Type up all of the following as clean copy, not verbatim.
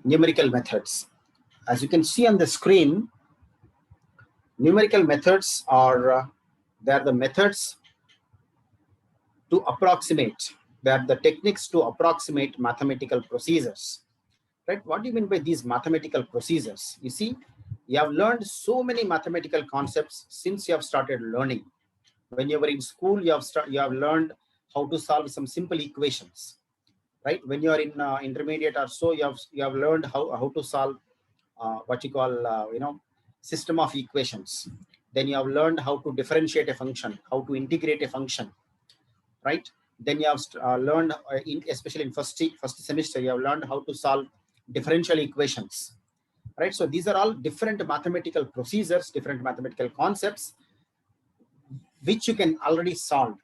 numerical methods. As you can see on the screen, numerical methods are they are the methods to approximate. They are the techniques to approximate mathematical procedures. Right? What do you mean by these mathematical procedures? You see, you have learned so many mathematical concepts since you have started learning. When you were in school, you have learned how to solve some simple equations. Right? When you are in intermediate or so, you have learned how to solve what you call system of equations. Then you have learned how to differentiate a function, how to integrate a function, right? Then you have learned especially in first semester, you have learned how to solve differential equations, right? So these are all different mathematical procedures, different mathematical concepts which you can already solve.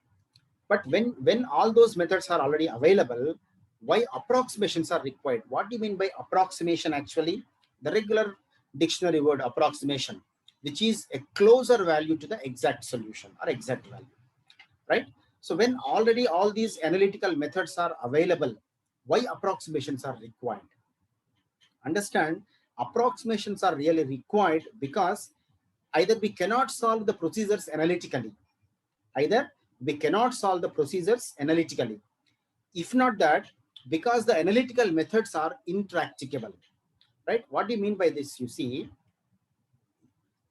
But when all those methods are already available, why approximations are required? What do you mean by approximation? Actually, the regular dictionary word approximation, which is a closer value to the exact solution or exact value, right? So when already all these analytical methods are available, why approximations are required? Understand, approximations are really required because either we cannot solve the procedures analytically, either we cannot solve the procedures analytically. If not that, because the analytical methods are intractable, right? What do you mean by this? You see,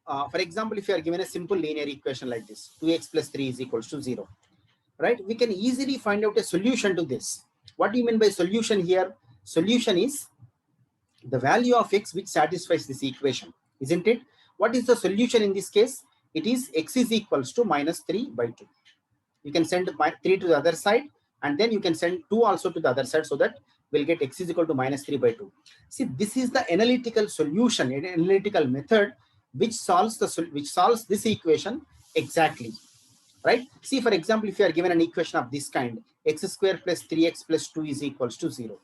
for example, if you are given a simple linear equation like this, 2x plus 3 is equals to 0, right? We can easily find out a solution to this. What do you mean by solution here? Solution is the value of x which satisfies this equation, isn't it? What is the solution in this case? It is x is equals to minus 3 by 2. You can send 3 to the other side, and then you can send 2 also to the other side, so that we'll get x is equal to minus 3 by 2. See, this is the analytical solution, an analytical method which solves this equation exactly, right? See, for example, if you are given an equation of this kind, x square plus 3x plus 2 is equals to 0,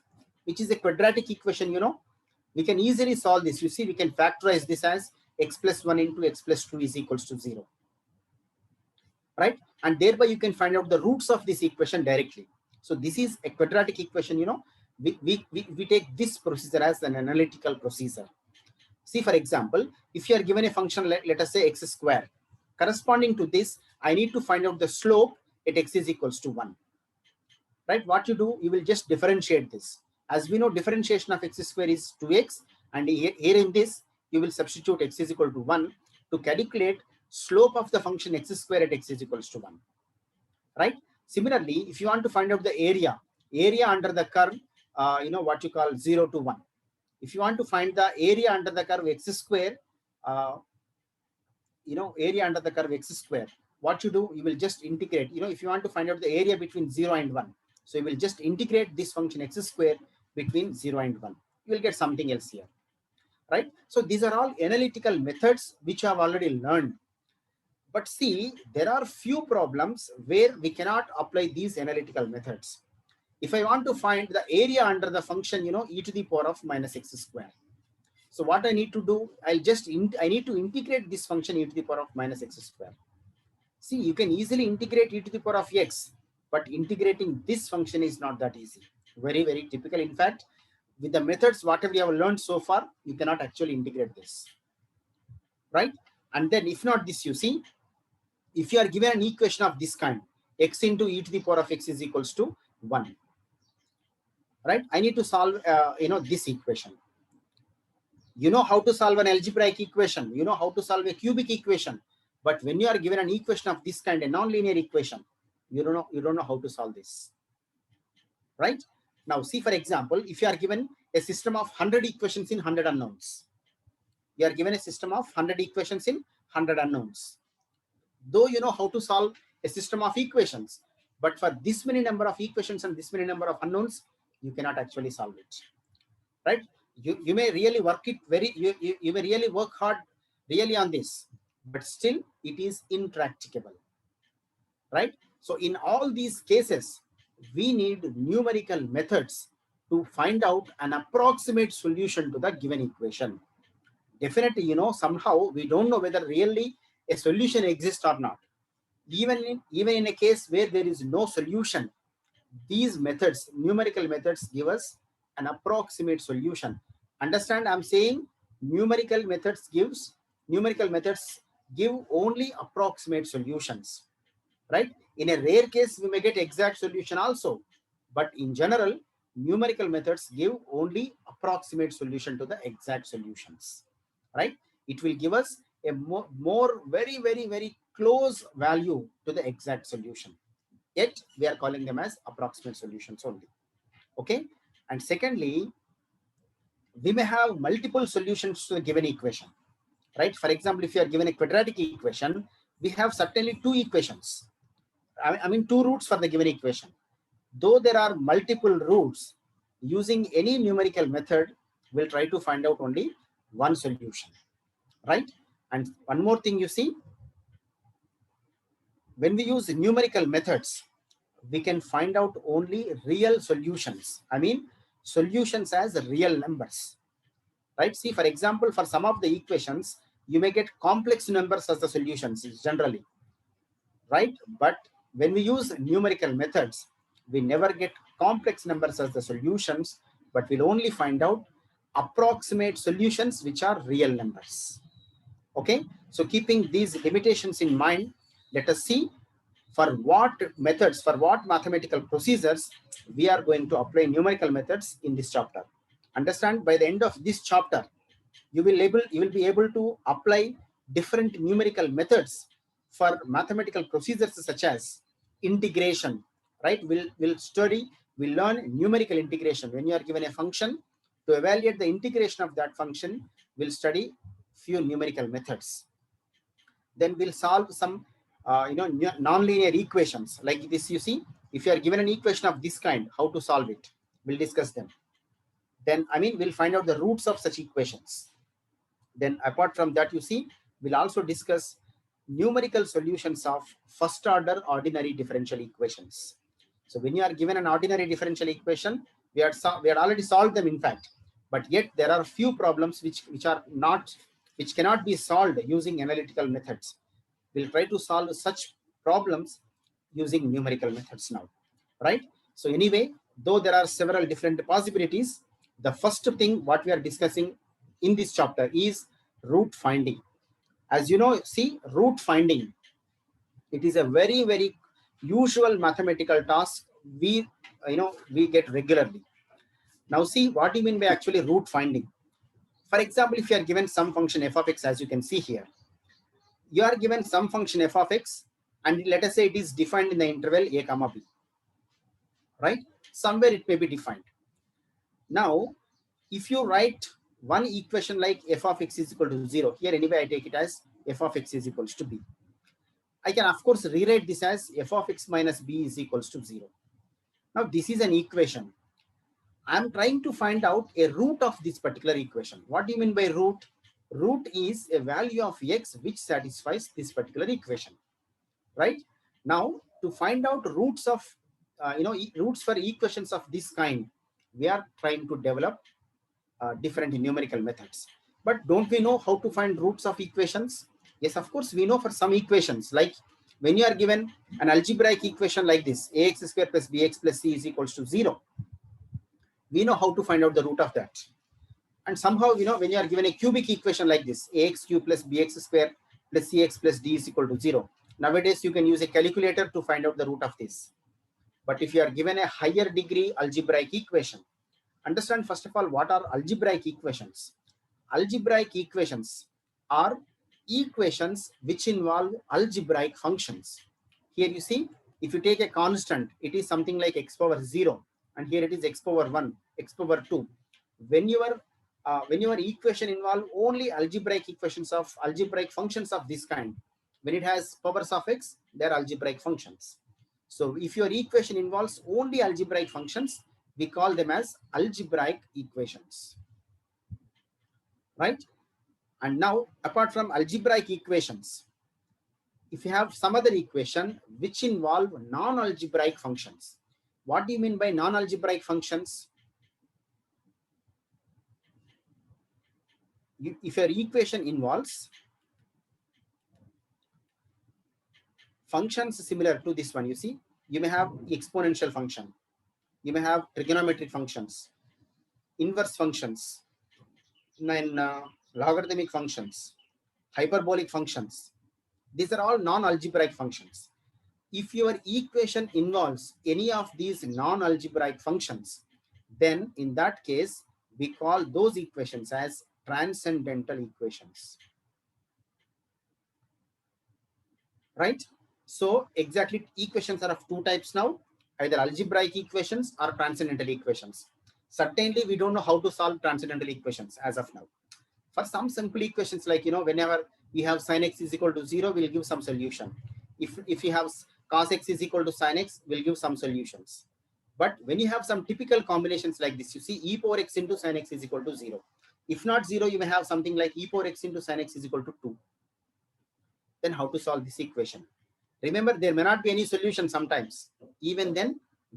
which is a quadratic equation, we can easily solve this. You see, we can factorize this as x plus 1 into x plus 2 is equals to 0, right? And thereby you can find out the roots of this equation directly. So this is a quadratic equation, we take this procedure as an analytical procedure. See, for example, if you are given a function, let us say x square, corresponding to this, I need to find out the slope at x is equals to 1, right? What you do, you will just differentiate this. As we know, differentiation of x square is 2x, and here in this, you will substitute x is equal to 1 to calculate slope of the function x square at x is equals to 1, right? Similarly, if you want to find out the area under the curve, what you call 0 to 1. If you want to find the area under the curve x square, area under the curve x square, what you do, you will just integrate. If you want to find out the area between 0 and 1, so you will just integrate this function x square between 0 and 1. You will get something else here, right? So these are all analytical methods which you have already learned. But see, there are few problems where we cannot apply these analytical methods. If I want to find the area under the function, e to the power of minus x square. So what I need to do, I need to integrate this function e to the power of minus x square. See, you can easily integrate e to the power of x, but integrating this function is not that easy. Very, very typical. In fact, with the methods, whatever you have learned so far, you cannot actually integrate this, right? And then if not this, you see, if you are given an equation of this kind, x into e to the power of x is equals to 1, right? I need to solve, this equation. You know how to solve an algebraic equation. You know how to solve a cubic equation. But when you are given an equation of this kind, a nonlinear equation, you don't know how to solve this, right? Now, see, for example, if you are given a system of 100 equations in 100 unknowns, you are given a system of 100 equations in 100 unknowns. Though you know how to solve a system of equations, but for this many number of equations and this many number of unknowns, you cannot actually solve it, right? You may really work it you may really work hard really on this, but still it is intractable, right? So in all these cases, we need numerical methods to find out an approximate solution to the given equation. Definitely, somehow we don't know whether really a solution exists or not. Even in a case where there is no solution, these methods, numerical methods, give us an approximate solution. Understand, I'm saying numerical methods give only approximate solutions, right? In a rare case, we may get exact solution also, but in general, numerical methods give only approximate solution to the exact solutions, right? It will give us a more very close value to the exact solution. Yet we are calling them as approximate solutions only. Okay. And secondly, we may have multiple solutions to a given equation, right? For example, if you are given a quadratic equation, we have certainly two equations. I mean, two roots for the given equation. Though there are multiple roots, using any numerical method, we'll try to find out only one solution, right? And one more thing, you see, when we use numerical methods, we can find out only real solutions. I mean, solutions as real numbers, right? See, for example, for some of the equations, you may get complex numbers as the solutions generally, right? But when we use numerical methods, we never get complex numbers as the solutions, but we'll only find out approximate solutions which are real numbers. Okay, so keeping these limitations in mind, let us see for what methods, for what mathematical procedures we are going to apply numerical methods in this chapter. Understand, by the end of this chapter, you will be able to apply different numerical methods for mathematical procedures such as integration, right? We'll learn numerical integration. When you are given a function, to evaluate the integration of that function, we'll study few numerical methods. Then we'll solve some nonlinear equations like this. You see, if you are given an equation of this kind, how to solve it, we'll discuss them. Then we'll find out the roots of such equations. Then apart from that, you see, we'll also discuss numerical solutions of first order ordinary differential equations. So when you are given an ordinary differential equation, we had already solved them, in fact, but yet there are few problems which cannot be solved using analytical methods. We'll try to solve such problems using numerical methods now, right? So anyway, though there are several different possibilities, the first thing what we are discussing in this chapter is root finding. As you know, see, root finding, it is a very usual mathematical task we get regularly. Now see, what do you mean by actually root finding? For example, if you are given some function f of x, as you can see here, you are given some function f of x, and let us say it is defined in the interval a comma b, right? Somewhere it may be defined. Now, if you write one equation like f of x is equal to 0, here anyway I take it as f of x is equals to b. I can of course rewrite this as f of x minus b is equals to 0. Now this is an equation. I am trying to find out a root of this particular equation. What do you mean by root? Root is a value of x which satisfies this particular equation, right? Now to find out roots of roots for equations of this kind, we are trying to develop different numerical methods. But don't we know how to find roots of equations? Yes, of course we know for some equations. Like when you are given an algebraic equation like this, ax square plus bx plus c is equals to 0, we know how to find out the root of that. And somehow, when you are given a cubic equation like this, ax cube plus bx square plus cx plus d is equal to 0, nowadays you can use a calculator to find out the root of this. But if you are given a higher degree algebraic equation, understand first of all what are algebraic equations. Algebraic equations are equations which involve algebraic functions. Here you see, if you take a constant, it is something like x power 0, and here it is x power 1, x power 2. When your equation involve only algebraic equations of algebraic functions of this kind, when it has powers of x, they are algebraic functions. So if your equation involves only algebraic functions, we call them as algebraic equations, right? And now, apart from algebraic equations, if you have some other equation which involve non-algebraic functions, what do you mean by non-algebraic functions? If your equation involves functions similar to this one, you see, you may have exponential function, you may have trigonometric functions, inverse functions, logarithmic functions, hyperbolic functions. These are all non-algebraic functions. If your equation involves any of these non-algebraic functions, then in that case, we call those equations as transcendental equations. Right? So exactly, equations are of two types now, either algebraic equations or transcendental equations. Certainly, we don't know how to solve transcendental equations as of now. For some simple equations, like, whenever we have sin x is equal to 0, we'll give some solution. If you have cos x is equal to sin x, we'll give some solutions. But when you have some typical combinations like this, you see e power x into sin x is equal to 0. If not 0, you may have something like e power x into sin x is equal to 2. Then how to solve this equation? Remember, there may not be any solution sometimes. Even then,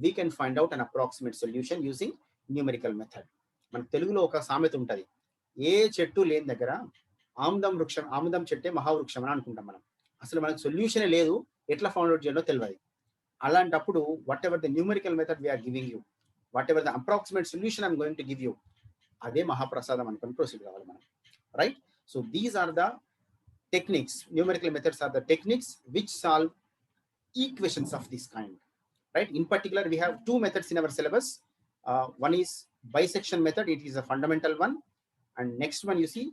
we can find out an approximate solution using numerical method. మన తెలుగులో ఒక సామెత ఉంటది, ఏ చెట్టు లేని దగ్గర ఆముదం చెట్టే మహావృక్షం అని అనుకుంటాం మనం. అసలు మనకు సొల్యూషనే లేదు, ఎట్లా ఫౌండ్ అవుట్ చేయాలో తెలియదు. అలాంటప్పుడు whatever the numerical method we're giving you, whatever the approximate solution I'm going to give you, అదే మహాప్రసాదం అనుకుని ప్రొసీడ్ కావాలి మనం. Right? So these are the techniques. Numerical methods are the techniques which solve equations of this kind. Right? In particular, we have two methods in our syllabus. One is bisection method. It is a fundamental one. And next one, you see,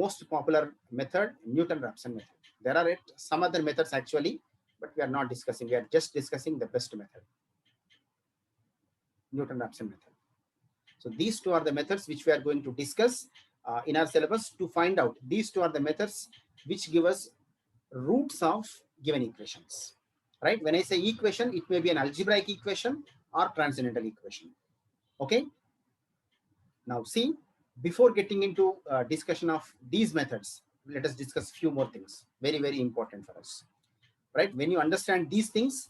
most popular method, Newton-Raphson method. There are some other methods actually, but we are not discussing. We are just discussing the best method, Newton-Raphson method. So these two are the methods which we are going to discuss in our syllabus to find out. These two are the methods which give us roots of given equations. Right? When I say equation, it may be an algebraic equation or transcendental equation. Okay? Now see, before getting into discussion of these methods, let us discuss few more things. Very, very important for us. Right? When you understand these things,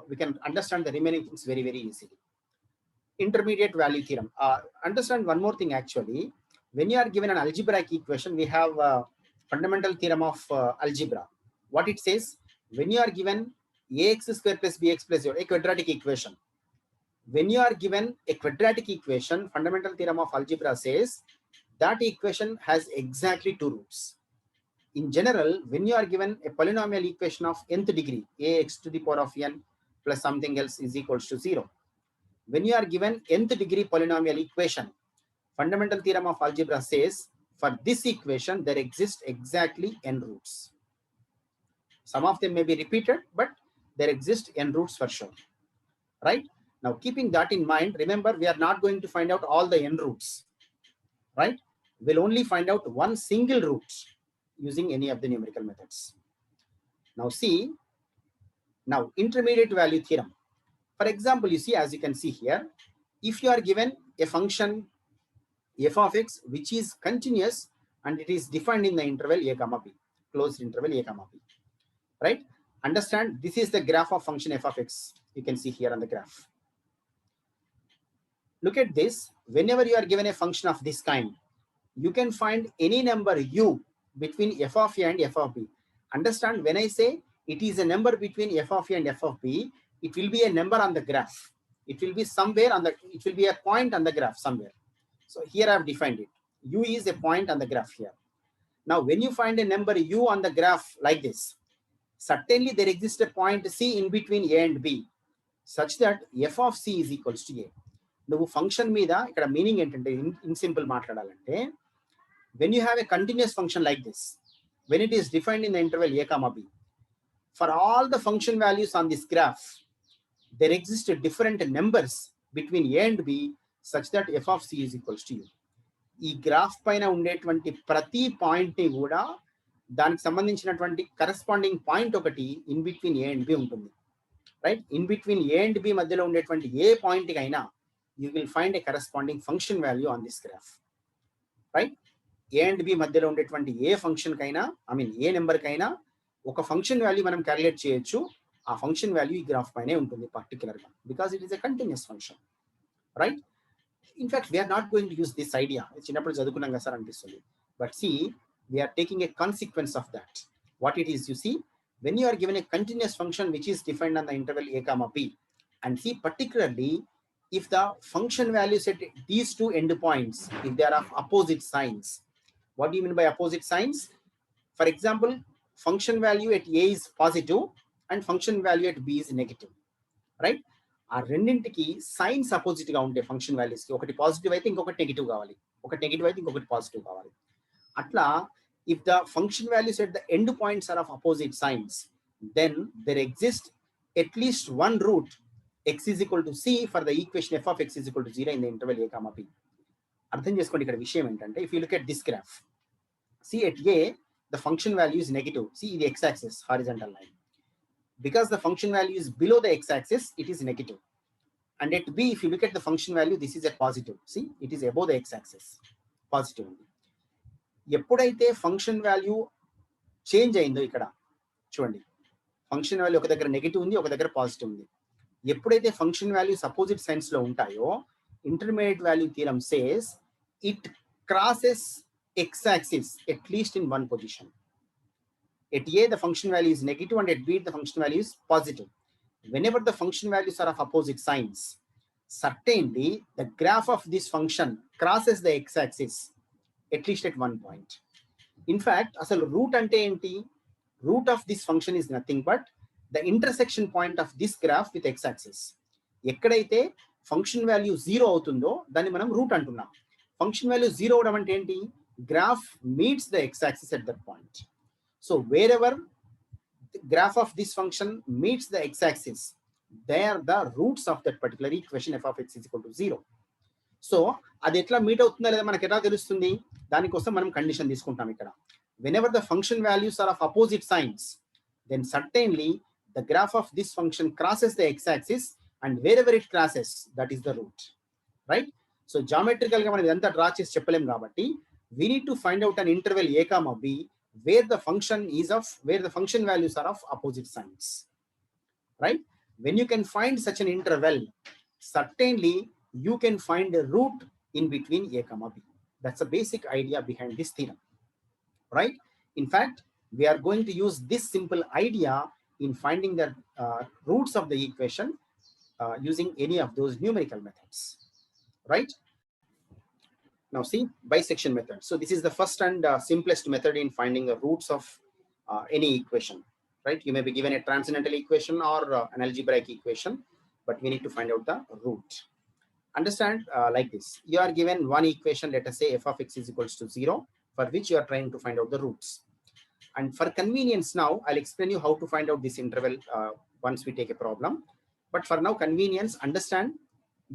we can understand the remaining things very, very easily. Intermediate value theorem. Understand one more thing actually. When you are given an algebraic equation, we have fundamental theorem of algebra. What it says, when you are given ax square plus bx plus 0, a quadratic equation. When you are given a quadratic equation, fundamental theorem of algebra says that equation has exactly two roots. In general, when you are given a polynomial equation of nth degree, ax to the power of n plus something else is equals to 0. When you are given nth degree polynomial equation, fundamental theorem of algebra says for this equation there exist exactly n roots. Some of them may be repeated, but there exist n roots for sure. Right? Now, keeping that in mind, remember, we are not going to find out all the n roots. Right? We'll only find out one single root using any of the numerical methods. Now see, now intermediate value theorem. For example, you see, as you can see here, if you are given a function f of x which is continuous and it is defined in the interval a comma b, closed interval a comma b. Right? Understand, this is the graph of function f of x. You can see here on the graph. Look at this. Whenever you are given a function of this kind, you can find any number u between f of a and f of b. Understand, when I say it is a number between f of a and f of b, it will be a number on the graph. It will be somewhere on the, it will be a point on the graph somewhere. So here I have defined it. U is a point on the graph here. Now, when you find a number u on the graph like this, certainly there exists a point c in between a and b, such that f of c is equals to a. నువ్వు function మీద ఇక్కడ meaning ఏంటంటే, in simple మాట్లాడాలంటే, when you have a continuous function like this, when it is defined in the interval a comma b, for all the function values on this graph, there exist different numbers between a and b such that f of c is equals to u. ఈ graph పైన ఉండేటువంటి ప్రతి point ని కూడా దానికి సంబంధించినటువంటి corresponding point ఒకటి in between A and B ఉంటుంది. Right? In between A and B మధ్యలో ఉండేటువంటి ఏ పాయింట్ కి అయినా you will find a corresponding function value on this graph. Right? A and B మధ్యలో ఉండేటువంటి ఏ ఫంక్షన్ కైనా, ఏ నెంబర్ కైనా ఒక ఫంక్షన్ వాల్యూ మనం క్యాలిక్యులేట్ చేయొచ్చు. ఆ ఫంక్షన్ వాల్యూ ఈ గ్రాఫ్ పైనే ఉంటుంది పర్టికులర్ గా, because it is a continuous function. Right? In fact we're not going to use this idea. చిన్నప్పుడు చదువుకున్నాం కదా సార్ అనిపిస్తుంది. But see, we're taking a consequence of that. What it is, you see, when you are given a continuous function which is defined on the interval a comma b, and see particularly if the function values at these two endpoints, if they are of opposite signs. What do you mean by opposite signs? For example, function value at A is positive and function value at B is negative, right? ఆ రెండింటికి science opposite గా ఉంటాయి function values కి. ఒకటి positive అయితే ఇంకొకటి negative కావాలి, ఒకటి నెగిటివ్ అయితే ఇంకొకటి పాజిటివ్ కావాలి. అట్లా if the function values at the end points are of opposite signs, then there exists at least one root x is equal to c for the equation f of x is equal to 0 in the interval a comma b. అర్థం చేసుకోండి ఇక్కడ విషయం ఏంటంటే, if you look at this graph, see at a the function value is negative. See the x-axis horizontal line. Because the function value is below the x-axis, it is negative. And at b, if you look at the function value, this is a positive. See, it is above the x-axis, positive. ఎప్పుడైతే function value change అయిందో, ఇక్కడ చూడండి function value ఒక దగ్గర negative ఉంది, ఒక దగ్గర positive ఉంది. ఎప్పుడైతే ఫంక్షన్ వాల్యూస్ అపోజిట్ సైన్స్ లో ఉంటాయో, intermediate value theorem says it crosses x-axis at least in one position. At a the function value is negative and at b the function value is positive. Whenever the function values are of opposite signs, certainly the graph of this function crosses the x-axis at least at one point. In fact, asal root ante enti, root of this function is nothing but the intersection point of this graph with x-axis. ekkadaithe function value 0 avutundo danni manam root antunnam. Function value 0 avadam ante enti, graph meets the x-axis at that point. So wherever the graph of this function meets the x-axis, they are the roots of that particular equation f of x is equal to 0. So అది ఎట్లా meet అవుతుందో లేదా మనకి ఎలా తెలుస్తుంది? దానికోసం మనం condition తీసుకుంటాం ఇక్కడ. whenever the function values are of opposite signs, then certainly the graph of this function crosses the x-axis, and wherever it crosses, that is the root, right? So geometrical గా మనం ఇదంతా డ్రా చేసి చెప్పలేం కాబట్టి, we need to find out an interval a comma b where the function values are of opposite signs, right? When you can find such an interval, certainly you can find a root in between a comma b. That's the basic idea behind this theorem, right? In fact, we are going to use this simple idea in finding the roots of the equation using any of those numerical methods, right? Now see, bisection method. So this is the first and simplest method in finding the roots of any equation, right? You may be given a transcendental equation or an algebraic equation, but we need to find out the root. Understand like this. You are given one equation, let us say f of x is equals to 0, for which you are trying to find out the roots. And for convenience now, I'll explain you how to find out this interval once we take a problem. But for now convenience, understand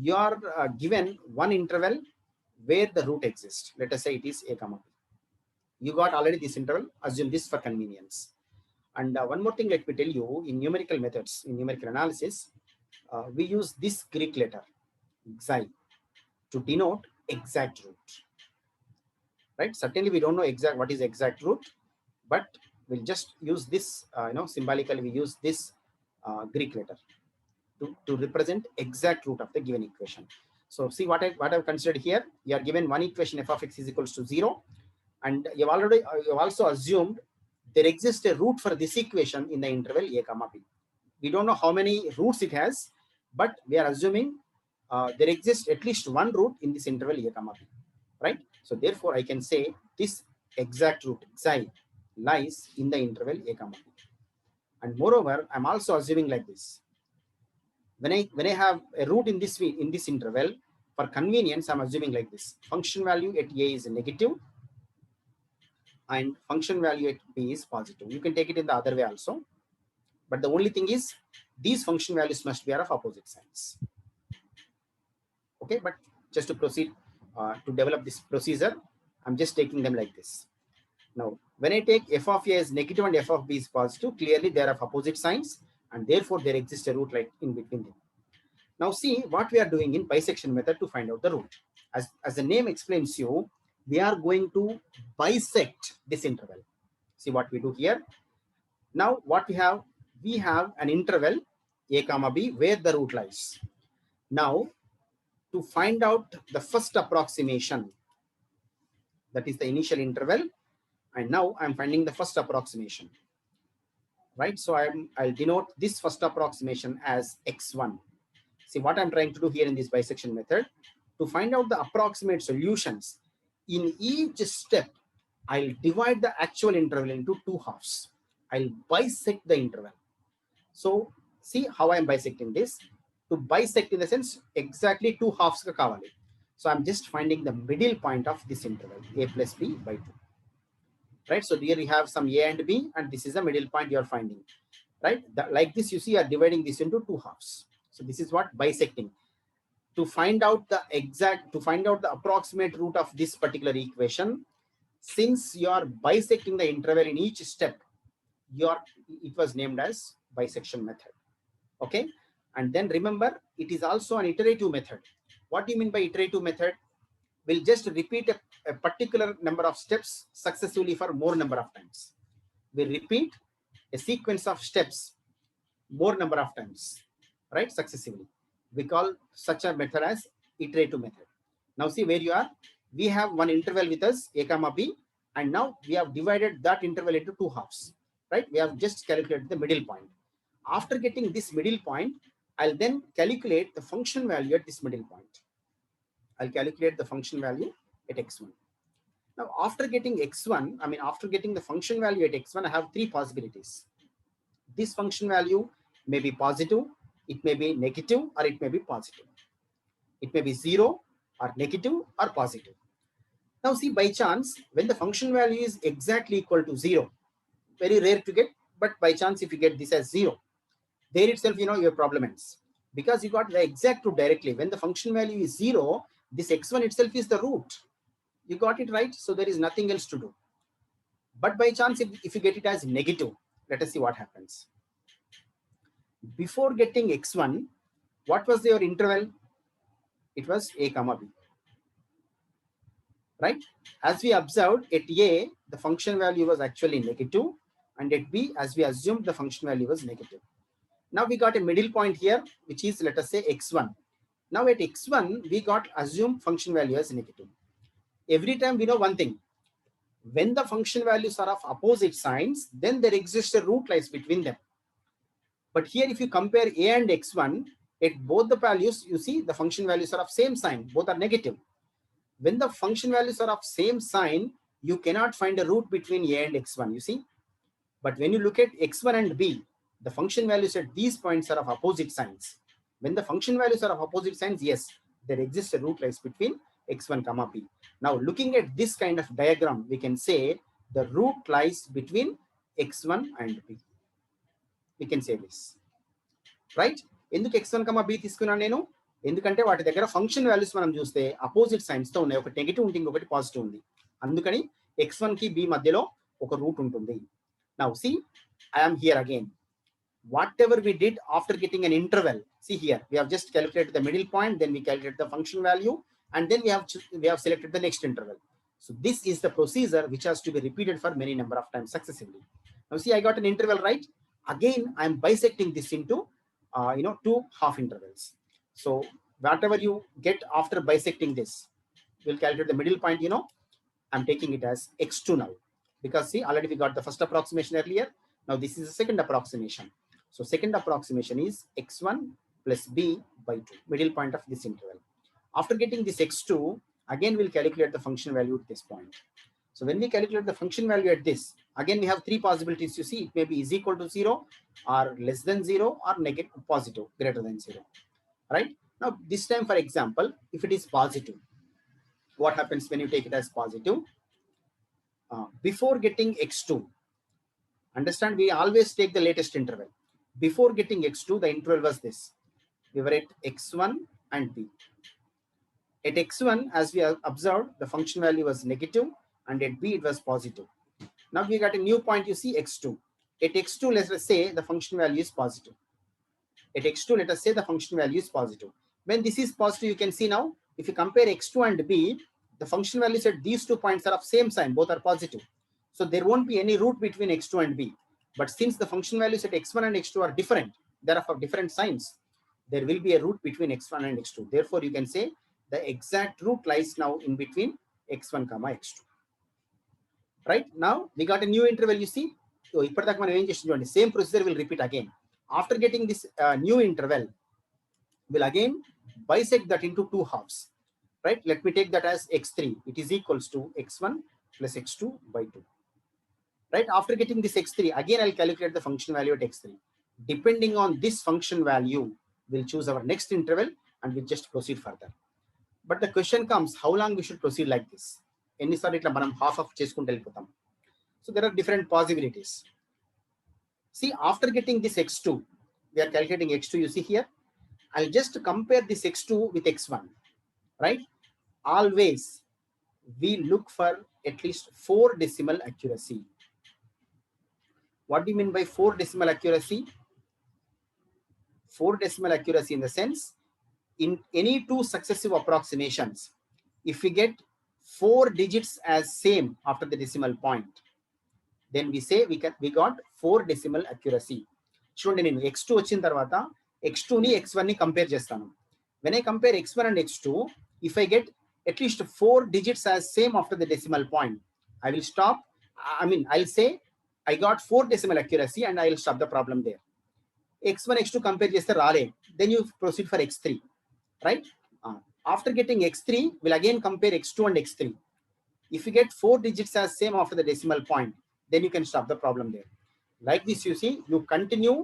you are given one interval where the root exists. Let us say it is a comma b. You got already this interval, assume this for convenience. And one more thing, let me tell you, in numerical methods, in numerical analysis, we use this Greek letter xi to denote exact root, right? Certainly we don't know what is exact root, but we'll just use this symbolically we use this Greek letter to represent exact root of the given equation. So see what I've considered here. You are given one equation f of x is equals to 0, and you've also assumed there exists a root for this equation in the interval a comma b. We don't know how many roots it has, but we are assuming there exists at least one root in this interval a comma b, right? So therefore I can say this exact root xi lies in the interval a comma b. And moreover, I'm also assuming like this. When I have a root in this interval, for convenience I'm assuming like this. Function value at a is negative and function value at b is positive. You can take it in the other way also, but the only thing is these function values must be of opposite signs. Okay, but just to proceed to develop this procedure, I'm just taking them like this. Now when I take f of a as negative and f of b is positive, clearly they are of opposite signs, and therefore there exists a root like in between them. Now see what we are doing in bisection method to find out the root. As the name explains you, we are going to bisect this interval. See what we do here. Now what we have an interval a comma b where the root lies. Now to find out the first approximation, that is the initial interval, and now I'm finding the first approximation, right? So I'll denote this first approximation as x1. See what I'm trying to do here in this bisection method, to find out the approximate solutions. In each step, I'll divide the actual interval into two halves. I'll bisect the interval. So see how I'm bisecting this. To bisect in the sense exactly two halves ka kavali. So I'm just finding the middle point of this interval, a plus b by 2. Right? So here we have some a and b, and this is the middle point you're finding. Right? Like this, you see, you are dividing this into two halves. So this is what bisecting. To find out the approximate root of this particular equation, since you are bisecting the interval in each step, it was named as bisection method. Okay, and then remember, it is also an iterative method. What do you mean by iterative method? We'll just repeat a particular number of steps successively for more number of times. We repeat a sequence of steps more number of times, right, successively. We call such a method as iterative method. Now see where you are. We have one interval with us, a comma b, and now we have divided that interval into two halves, right? We have just calculated the middle point. After getting this middle point, I'll then calculate the function value at this middle point. I'll calculate the function value at x1. Now after getting x1, after getting the function value at x1, I have three possibilities. This function value may be positive, it may be negative, or it may be positive. It may be 0 or negative or positive. Now see, by chance, when the function value is exactly equal to 0, very rare to get, but by chance if you get this as 0, there itself, your problem ends. Because you got the exact root directly. When the function value is 0, this x1 itself is the root. You got it right, so there is nothing else to do. But by chance, if you get it as negative, let us see what happens. Before getting x1, what was your interval? It was a comma b. Right? As we observed, at a, the function value was actually negative, and at b, as we assumed, the function value was negative. Now we got a middle point here, which is, let us say, x1. Now at x1, we got assumed function value as negative. Every time we know one thing. When the function values are of opposite signs, then there exists a root lies between them. But here, if you compare a and x1, at both the values, you see the function values are of same sign. Both are negative. When the function values are of same sign, you cannot find a root between a and x1, you see. But when you look at x1 and b, the function values at these points are of opposite signs. When the function values are of opposite signs, yes, there exists a root lies between x1 comma b. Now looking at this kind of diagram, we can say the root lies between x1 and b. We can say this, right? ఎందుకు x1 comma b తీసుకున్నాను నేను? ఎందుకంటే వాటి దగ్గర function values మనం చూస్తే opposite science తో ఉన్నాయి. ఒకటి నెగిటివ్ ఉంటుంది, ఇంకొకటి పాజిటివ్ ఉంది. అందుకని x1 కి b మధ్యలో ఒక రూట్ ఉంటుంది. Now see, I am here again. Whatever we did after getting an interval, see here, we have just calculated the middle point, then we calculated the function value, and then we have selected the next interval. So this is the procedure which has to be repeated for many number of times successively. Now see, I got an interval, right? Again, I am bisecting this into two half intervals. So whatever you get after bisecting this, we'll calculate the middle point. I'm taking it as x2 now, because see, already we got the first approximation earlier. Now this is the second approximation. So second approximation is x1 plus b by 2, middle point of this interval. After getting this x2, again we'll calculate the function value at this point. So when we calculate the function value at this, again we have three possibilities. You see, it may be is equal to 0, or less than 0, or negative, positive, greater than 0. Right? Now this time, for example, if it is positive, what happens when you take it as positive? Before getting x2, understand, we always take the latest interval. Before getting x2, the interval was this. We were at x1 and b. At x1, as we have observed, the function value was negative, and at b it was positive. Now we got a new point, you see, x2. At x2, let us say the function value is positive. At x2, let us say the function value is positive. When this is positive, you can see now, if you compare x2 and b, the function values at these 2 points are of same sign, both are positive. So there won't be any root between x2 and b. But since the function values at x1 and x2 are different, they are of different signs, there will be a root between x1 and x2. Therefore, you can say the exact root lies now in between x1 comma x2. Right? Now we got a new interval, you see. So same procedure will repeat again. After getting this new interval, We'll again bisect that into two halves, right? Let me take that as x3. It is equals to x1 plus x2 by 2, right? After getting this x3, again I'll calculate the function value at x3. Depending on this function value, we'll choose our next interval and we'll just proceed further. But the question comes, how long we should proceed like this? Ennisarlu itla manam half of cheskunte vellipotam. So there are different possibilities. See, after getting this x2, we are calculating x2, you see here. I'll just compare this x2 with x1, right? Always we look for at least 4 decimal accuracy. What do you mean by 4 decimal accuracy? 4 decimal accuracy in the sense, in any two successive approximations, if we get 4 digits as same after the decimal point, then we say we got 4 decimal accuracy. చూడండి, నేను x2 వచ్చిన తర్వాత x2 ని x1 ని compare చేస్తాను. When I compare x1 and x2, if I get at least 4 digits as same after the decimal point, I will stop. I'll say I got 4 decimal accuracy and I will stop the problem there. x1 x2 compare చేస్తే రాలే, then you proceed for x3, right? After getting x3, we'll again compare x2 and x3. If you get 4 digits as same after the decimal point, then you can stop the problem there. Like this, you see, you continue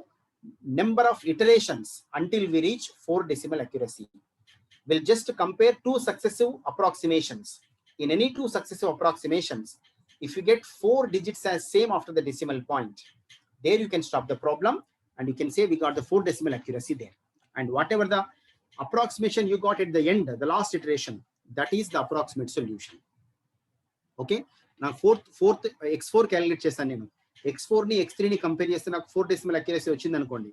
number of iterations until we reach 4 decimal accuracy. We'll just compare two successive approximations. In any two successive approximations, if you get 4 digits as same after the decimal point, there you can stop the problem and you can say we got the 4 decimal accuracy there. And whatever the approximation you got at the end, the last iteration, that is the approximate solution. Okay, now fourth x4 calculate చేస్తాను నేను. x4 ని x3 ని compare చేస్తే నాకు 4 decimal accuracy వచ్చింది అనుకోండి,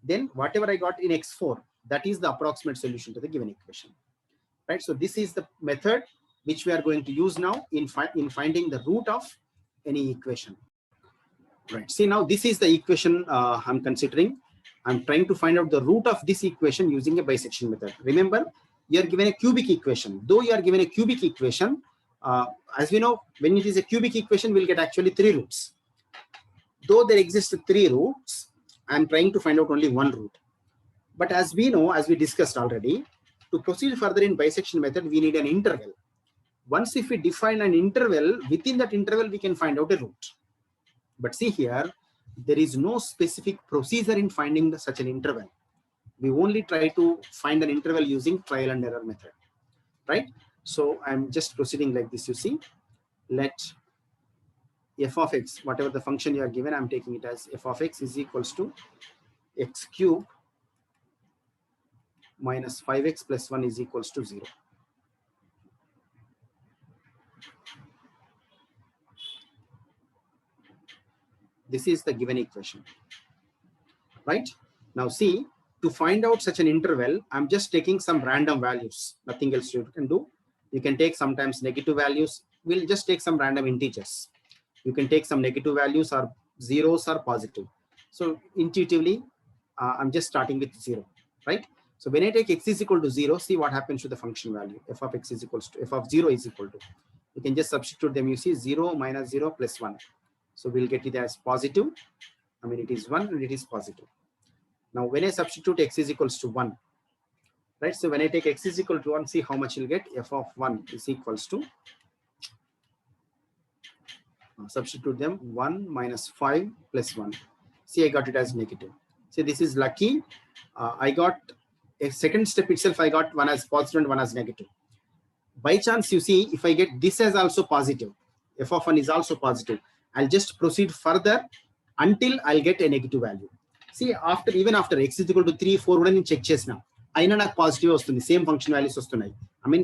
then whatever I got in x4, that is the approximate solution to the given equation, right? So this is the method which we are going to use now in finding the root of any equation, right? See, now this is the equation I'm considering. I'm trying to find out the root of this equation using a bisection method. Remember, you are given a cubic equation. Though you are given a cubic equation, as we know, when it is a cubic equation, we'll get actually 3 roots. Though there exist 3 roots, I'm trying to find out only 1 root. But as we know, as we discussed already, to proceed further in bisection method, we need an interval. Once if we define an interval, within that interval, we can find out a root. But see here, there is no specific procedure in finding such an interval. We only try to find an interval using trial and error method, right? So I'm just proceeding like this, you see. Let f of x, whatever the function you are given, I'm taking it as f of x is equals to x cube minus 5x plus 1 is equals to 0. This is the given equation, right? Now see, to find out such an interval, I'm just taking some random values, nothing else you can do. You can take sometimes negative values. We'll just take some random integers. You can take some negative values or zeros or positive. So intuitively, I'm just starting with 0, right? So when I take x is equal to 0, see what happens to the function value. F of x is equals to, f of 0 is equal to, you can just substitute them. You see 0 minus 0 plus 1. So we'll get it as positive. It is 1 and it is positive. Now when I substitute x is equals to 1, right? So when I take x is equal to 1, see how much you'll get. F of 1 is equals to, substitute them, 1 minus 5 plus 1. See, I got it as negative. See, this is lucky. I got a second step itself, I got one as positive and one as negative. By chance, you see, if I get this as also positive, f of 1 is also positive, I'll just proceed further until I'll get a negative value. See, even after x is equal to 3, 4 కూడా నేను check చేసిన, అయినా నాకు positive వస్తుంది, same function values వస్తున్నాయి,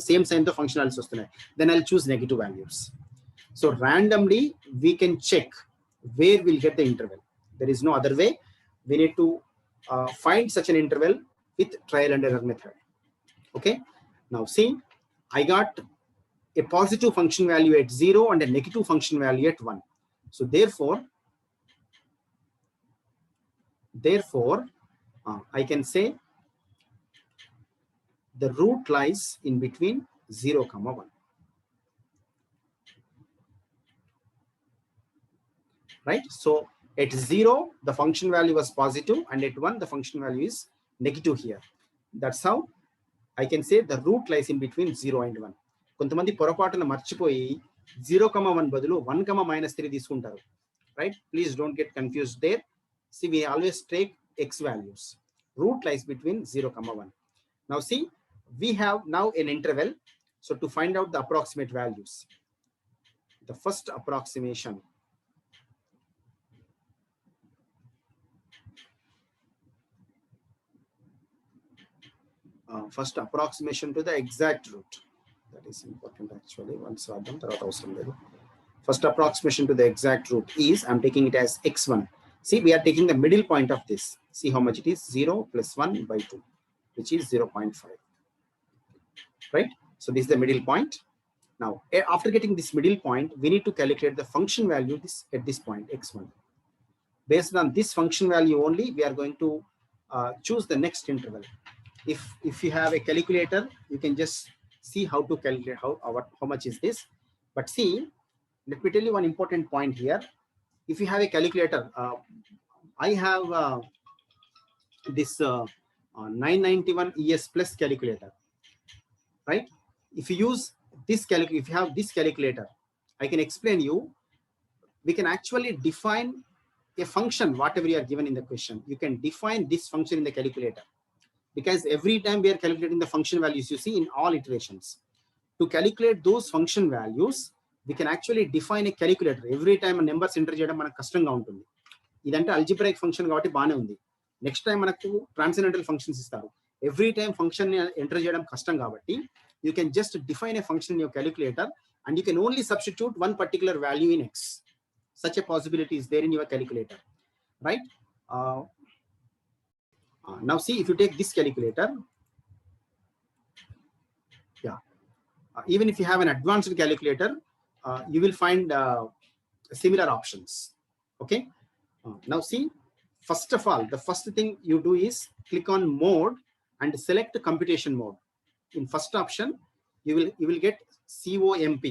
same sign తో function values వస్తున్నాయి, then I'll choose negative values. So randomly we can check where we'll get the interval. There is no other way. We need to find such an interval with trial and error method. Okay. Now see, I got a positive function value at 0 and a negative function value at 1. So therefore, I can say the root lies in between 0, 1. Right? So at 0, the function value was positive, and at 1, the function value is negative here. That's how I can say the root lies in between 0 and 1. కొంతమంది పొరపాటున మర్చిపోయి 0,1 బదులు 1,-3 తీసుకుంటారు. Right? Please don't get confused there. See, we always take x values. Root lies between 0,1. Now see, we have now an interval. So to find out the approximate values, the first approximation, to the exact root. That is important actually. Once first approximation to the exact root is, I'm taking it as x1. See, we are taking the middle point of this. See how much it is, 0 plus 1 by 2, which is 0.5. Right? So this is the middle point. Now, after getting this middle point, we need to calculate the function value at this point, x1. Based on this function value only, we are going to choose the next interval. If you have a calculator, you can just see how to calculate how much is this. But see, let me tell you one important point here. If you have a calculator, I have this 991 ES Plus calculator, right? If you use this if you have this calculator, I can explain you. We can actually define a function, whatever you are given in the question. You can define this function in the calculator, because every time we are calculating the function values, you see in all iterations. To calculate those function values, we can actually define a calculator. Every time a numbers enter చేయడం మనకు కష్టంగా ఉంటుంది. ఇదంటే algebraic function కాబట్టి బానే ఉంది. Next time మనకు transcendental functions ఇస్తారు. ఎవ్రీ టైం ఫంక్షన్ ఎంటర్ చేయడం కష్టం కాబట్టి you can just define a function in your calculator and you can only substitute one particular value in x. Such a possibility is there in your calculator, right? Now see, if you take this calculator, even if you have an advanced calculator, you will find similar options. Okay. Now see, first of all, the first thing you do is click on mode and select computation mode. In first option, you will get COMP,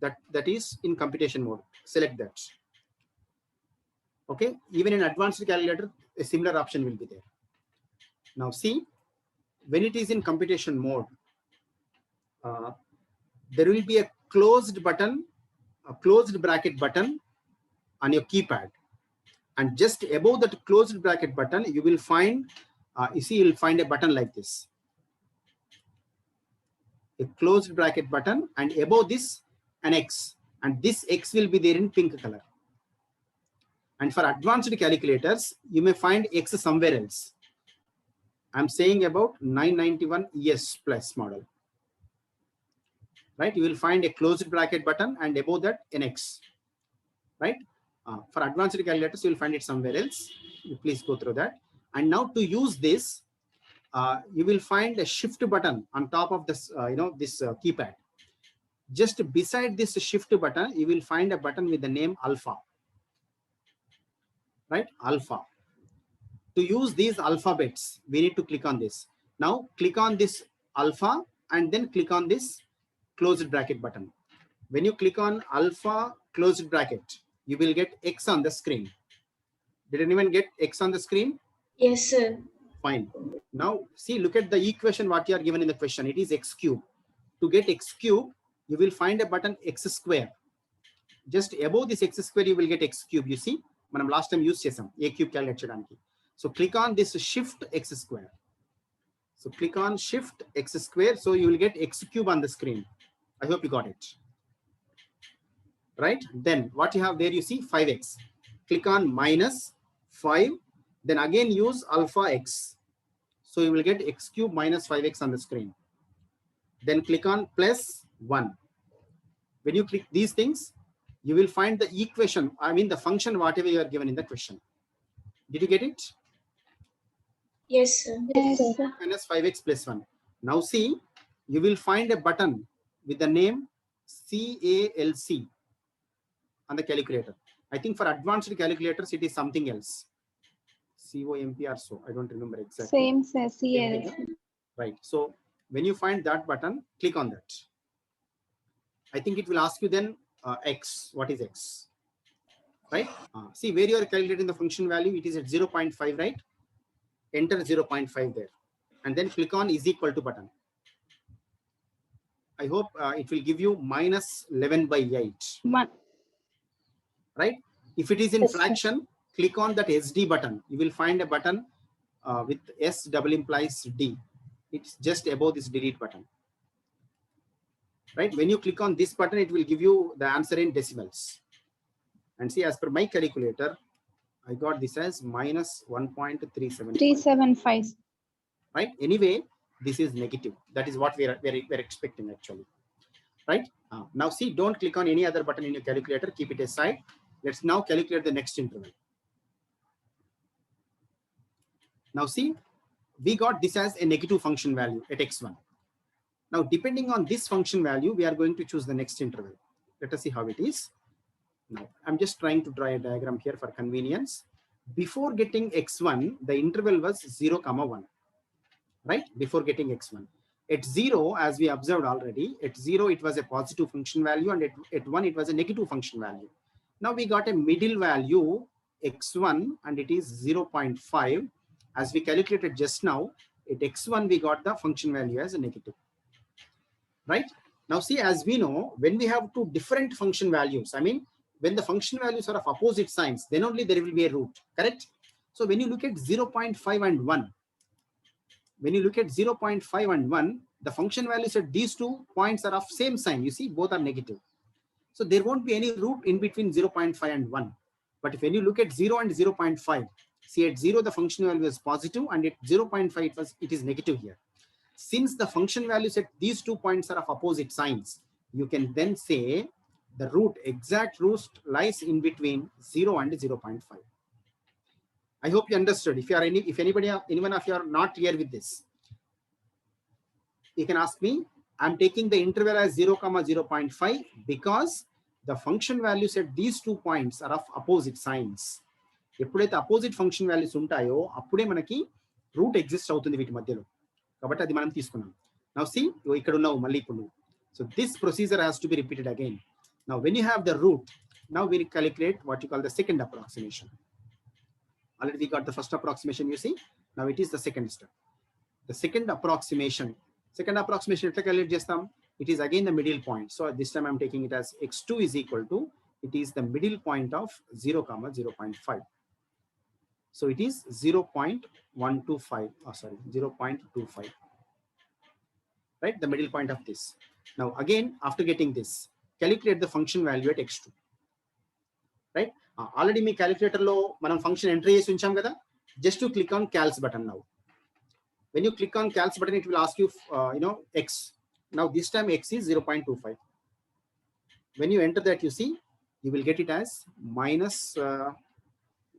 that is in computation mode. Select that. Okay. Even in advanced calculator, a similar option will be there. Now see, when it is in computation mode, there will be a closed button, a closed bracket button on your keypad, and just above that closed bracket button, you will find, you will find a button like this, a closed bracket button, and above this an X, and this X will be there in pink color. And for advanced calculators, you may find X somewhere else. I'm saying about 991 ES Plus model. Right? You will find a closed bracket button and above that an X. Right? For advanced calculators, you will find it somewhere else. You please go through that. And now to use this, you will find a shift button on top of this, this keypad. Just beside this shift button, you will find a button with the name alpha. Right? Alpha. To use these alphabets, we need to click on this. Now click on this alpha and then click on this closed bracket button. When you click on alpha closed bracket, you will get X on the screen. Did anyone get X on the screen? Yes, sir. Fine. Now see, look at the equation what you are given in the question. It is x cube. To get x cube, you will find a button x square. Just above this x square, you will get x cube. You see, manam last time use chesam a cube calculate cheyadaniki. So click on this shift x square. So click on shift x square. So you will get x cube on the screen. I hope you got it. Right? Then what you have there, you see 5x. Click on minus 5. Then again use alpha x. So you will get x cube minus 5x on the screen. Then click on plus 1. When you click these things, you will find the equation, I mean the function, whatever you are given in the question. Did you get it? Yes, sir. Yes, sir. Minus 5x plus 1. Now see, you will find a button with the name CALC on the calculator. I think for advanced calculators, it is something else. COMP or so. I don't remember exactly. Same, sir. CLC. Right. So when you find that button, click on that. I think it will ask you then X. What is X? Right? See where you are calculating the function value. It is at 0.5, right? Enter 0.5 there. and then click on is equal to button. I hope it will give you minus 11 by 8. Right? If it is in fraction, click on that SD button. You will find a button with S double implies D. It's just above this delete button. Right? When you click on this button, it will give you the answer in decimals. And see, as per my calculator, I got this as minus 1.375. Right? Anyway, this is negative. That is what we're expecting actually. Right? Now see, don't click on any other button in your calculator. Keep it aside. Let's now calculate the next interval. Now see, we got this as a negative function value at x1. Now, depending on this function value, we are going to choose the next interval. Let us see how it is. Now, I'm just trying to draw a diagram here for convenience. Before getting x1, the interval was 0, 1. Right? Before getting x1. At 0, as we observed already, at 0, it was a positive function value, and at 1, it was a negative function value. Now, we got a middle value, x1, and it is 0.5. As we calculated just now, at x1, we got the function value as a negative. Right? Now see, as we know, when we have two different function values, I mean, when the function values are of opposite signs, then only there will be a root, correct? So when you look at 0.5 and 1, when you look at 0.5 and 1, the function values at these 2 points are of same sign. You see, both are negative. So there won't be any root in between 0.5 and 1. But if when you look at 0 and 0.5, see at 0, the function value is positive, and at 0.5, it is negative here. Since the function values at these 2 points are of opposite signs, you can then say the root, exact root lies in between 0 and 0.5. I hope you understood. If anyone of you are not clear with this, you can ask me. I'm taking the interval as 0, 0.5 because the function values at these 2 points are of opposite signs. ఎప్పుడైతే opposite function values ఉంటాయో అప్పుడే మనకి route exist అవుతుంది వీటి మధ్యలో. కాబట్టి అది మనం తీసుకున్నాం. Now see, ఇక్కడ ఉన్నావు మళ్ళీ ఇప్పుడు. So this procedure has to be repeated again. Now when you have the root, now we calculate what you call the second approximation. Already we got the first approximation, you see. Now it is the second step. The second approximation ఎట్లా calculate చేస్తాం? It is again the middle point. So this time I'm taking it as x2 is equal to, it is the middle point of 0, 0.5. So it is 0.125, 0.25, right? The middle point of this. Now again, after getting this, calculate the function value at x2, right? Already me calculator lo manam function entry chesi uncham kada. Just to click on calc button now. When you click on calc button, it will ask you, x. Now this time x is 0.25. When you enter that, you see, you will get it as minus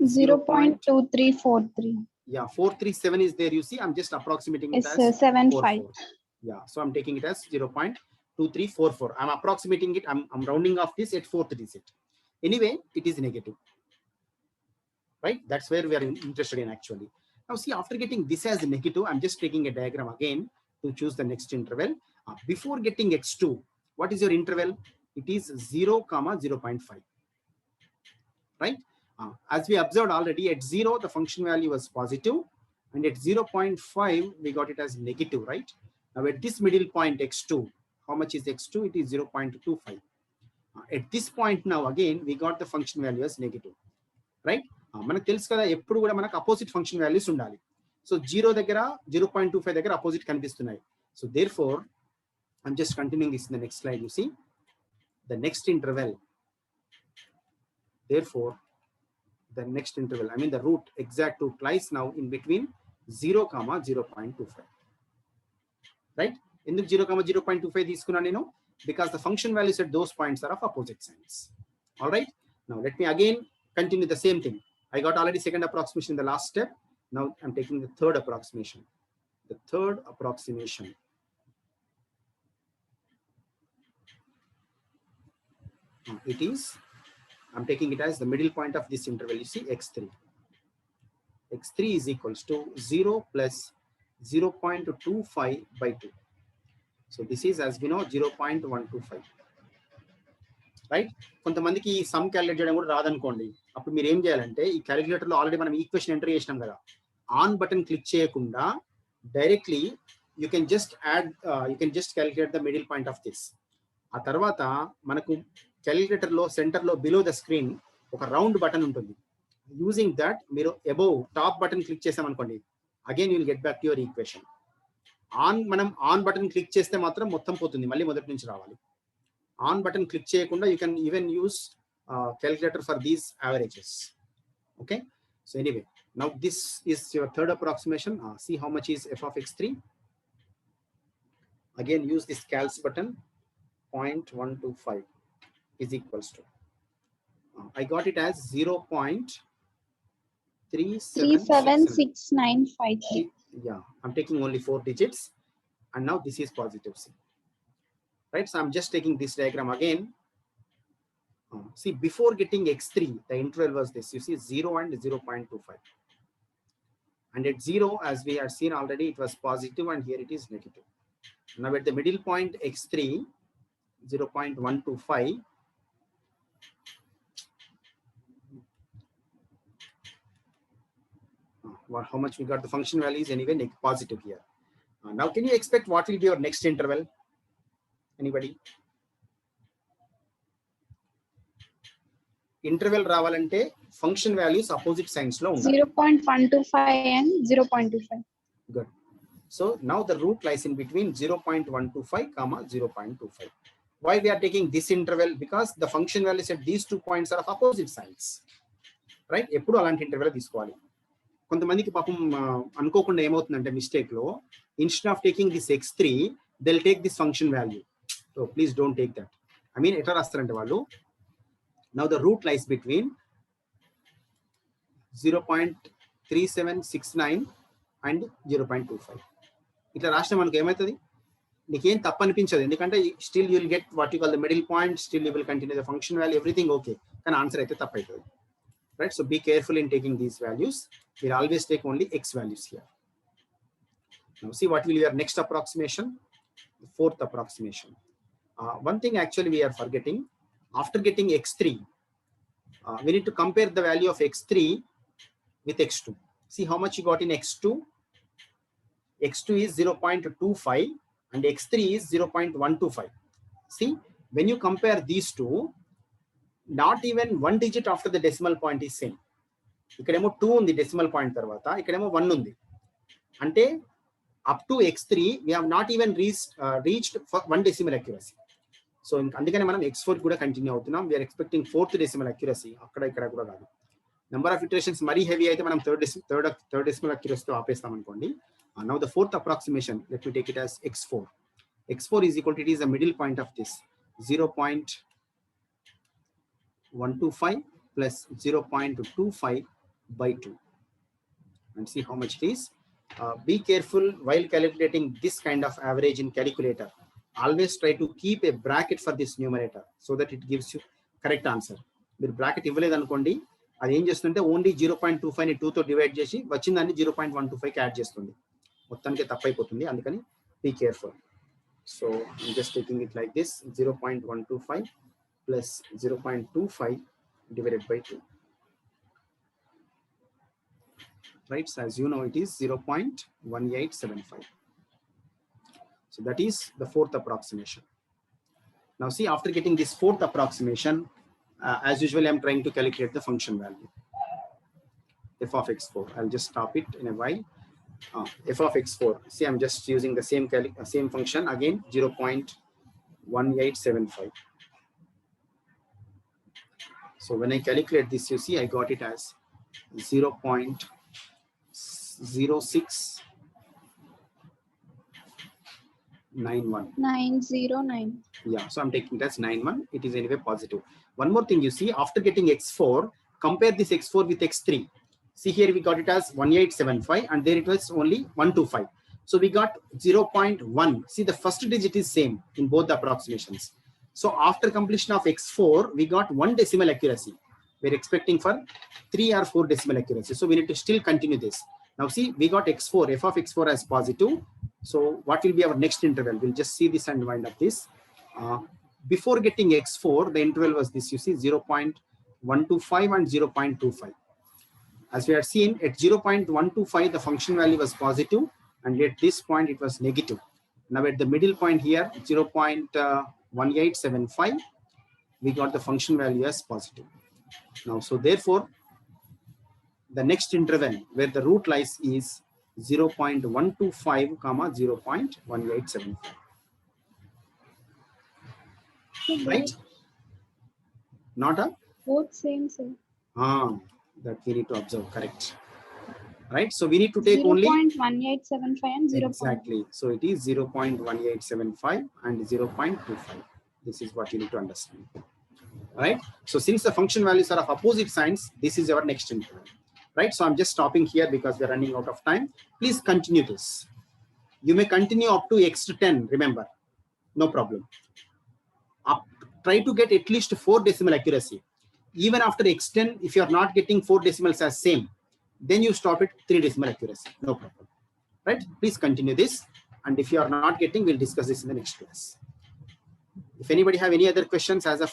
0.2343. Yeah, 437 is there. You see, I'm just approximating it as 75. Yeah, so I'm taking it as 0.2344. I'm approximating it. I'm rounding off this at 4th digit. Anyway, it is negative, right? That's where we are interested in actually. Now see, after getting this as negative, I'm just taking a diagram again to choose the next interval. Before getting x2, what is your interval? It is 0, 0.5, right? As we observed already, at 0, the function value was positive, and at 0.5, we got it as negative, right? Now at this middle point, x2, how much is x2? It is 0.25. At this point now, again, we got the function value as negative, right? మనకు తెలుసు కదా, ఎప్పుడు కూడా మనకు opposite function values ఉండాలి. So 0 దగ్గర 0.25 దగ్గర opposite కనిపిస్తున్నాయి. So therefore I'm just continuing this in the next slide. You see the next interval, therefore the next interval, I mean the root, exact root lies now in between 0, 0.25, right? ఎందుకు 0, 0.25 తీసుకున్నా నేను? Because the function values at those points are of opposite signs. All right, now let me again continue the same thing. I got already second approximation in the last step. Now I'm taking the third approximation. The third approximation, it is, I'm taking it as the middle point of this interval. You see, x3. x3 is equals to 0 plus 0.25 by 2. So this is, as we know, 0.125. Right? కొంతమందికి some calculate చేయడం కూడా రాదనుకోండి. అప్పుడు మీరు ఏం చేయాలంటే, ఈ క్యాలిక్యులేటర్లో already మనం equation enter చేసినాం కదా, ఆన్ బటన్ క్లిక్ చేయకుండా directly you can just add, you can just calculate the middle point of this. ఆ తర్వాత మనకు క్యాలిక్యులేటర్ లో సెంటర్ లో బిలో ద స్క్రీన్ ఒక రౌండ్ బటన్ ఉంటుంది. యూజింగ్ దట్ మీరు అబౌవ్ టాప్ బటన్ క్లిక్ చేసామనుకోండి, again you'll get back to your equation. మనం ఆన్ బటన్ క్లిక్ చేస్తే మాత్రం మొత్తం పోతుంది, మళ్ళీ మొదటి నుంచి రావాలి. ఆన్ బటన్ క్లిక్ చేయకుండా you can even use calculator for these averages. Okay, so anyway, now this is your third approximation. See how much is f of x3. Again use this calc button. 0.125 is equals to, I got it as 376953. Yeah, I'm taking only 4 digits, and now this is positive c, right? So I'm just taking this diagram again. See, before getting x3, the interval was this. You see 0 and 0.25. And at 0, as we had seen already, it was positive, and here it is negative. Now at the middle point x3, 0.125. How much we got the function value is anyway positive here. Now can you expect what will be your next interval? Anybody? Interval రావాలంటే function values opposite science లో ఉండాలి. 0.125 and 0.25. Good. So now the root lies in between 0.125 comma 0.25. Why we are taking this interval? Because the function values at these 2 points are of opposite signs, right? ఎప్పుడు అలాంటి interval తీసుకోవాలి. కొంతమందికి పాపం అనుకోకుండా ఏమవుతుందంటే mistake లో, instead of taking this x3 they will take this function value. So please don't take that. I mean ఎట్లా రాస్తారంటే వాళ్ళు, now the root lies between 0.3769 and 0.25. ఇట్లా రాష్ట్రం మనకు ఏమవుతుంది, నీకేం తప్పు అనిపించదు, ఎందుకంటే still you will get what you call the middle point, still you will continue the function value, everything okay, కానీ ఆన్సర్ అయితే తప్పు అవుతుంది, right? So be careful in taking these values. Will always take only X values here. Now see what will be your next approximation, the fourth approximation. One thing actually we are forgetting, after getting x3, we need to compare the value of x3 with x2. See how much you got in x2. x2 is 0.25 and x3 is 0.125. See, when you compare these two, not even 1 digit after the decimal point is same. ఇక్కడేమో 2 ఉంది decimal point తర్వాత, ఇక్కడేమో 1 ఉంది. అంటే up to x3 we have not even reached for 1 decimal accuracy. So అందుకనే మనం x4 కూడా continue అవుతున్నాం. We're expecting 4th decimal accuracy. అక్కడ ఇక్కడ కూడా కాదు. నెంబర్ ఆఫ్ ఇటరేషన్స్ మరీ హెవీ అయితే మనం థర్డ్ డెసిమల్ అక్యురసీతో ఆపేస్తాం అనుకోండి. Now the fourth approximation, let me take it as x4. x4 is equal to, it is the middle point of this, 0.125 plus 0.25 by 2. And see how much it is. Be careful while calculating this kind of average in calculator. Always try to keep a bracket for this numerator so that it gives you correct answer. మీరు bracket ఇవ్వలేదు అనుకోండి, అది ఏం చేస్తుంటే only 0.25 ని 2 తో divide చేసి వచ్చిందాన్ని 0.125 కి యాడ్ చేస్తుంది, మొత్తానికి తప్పైపోతుంది. అందుకని be careful. So I'm just taking it like this, 0.125 plus 0.25 divided by 2. Right, so as you know it is 0.1875. So that is the fourth approximation. Now see, after getting this fourth approximation, as usual I am trying to calculate the function value f of x4. I'll just stop it in a while. F of x4, see I'm just using the same function again, 0.1875. So when I calculate this, you see I got it as 0.0691. 909. Yeah, so I'm taking it as 91. It is anyway positive. One more thing you see, after getting x4, compare this x4 with x3. See here we got it as 1875 and there it was only 125. So we got 0.1. See, the first digit is same in both the approximations. So after completion of x4, we got 1 decimal accuracy. We're expecting for 3 or 4 decimal accuracy. So we need to still continue this. Now see, we got x4, f of x4 as positive. So what will be our next interval? We'll just see this and wind up this. Before getting x4, the interval was this, you see, 0.125 and 0.25. As we had seen, at 0.125, the function value was positive. and at this point it was negative. Now at the middle point here, 0.1875, we got the function value as positive. Now, so therefore, the next interval where the root lies is 0.125, 0.1875. Right? Not a? Both same, sir. That we need to observe, correct. Right? So we need to take only 0.1875 and 0. exactly. So it is 0.1875 and 0.25. This is what you need to understand. Right? So since the function values are of opposite signs, this is our next interval. Right? So I'm just stopping here because we're running out of time. Please continue this. You may continue up to x to 10, remember. No problem. Try to get at least 4 decimal accuracy. Even after x10, if you're not getting 4 decimals as same, then you stop at 3 decimal accuracy. No problem. Right? Please continue this. And if you are not getting, we'll discuss this in the next class. If anybody have any other questions as of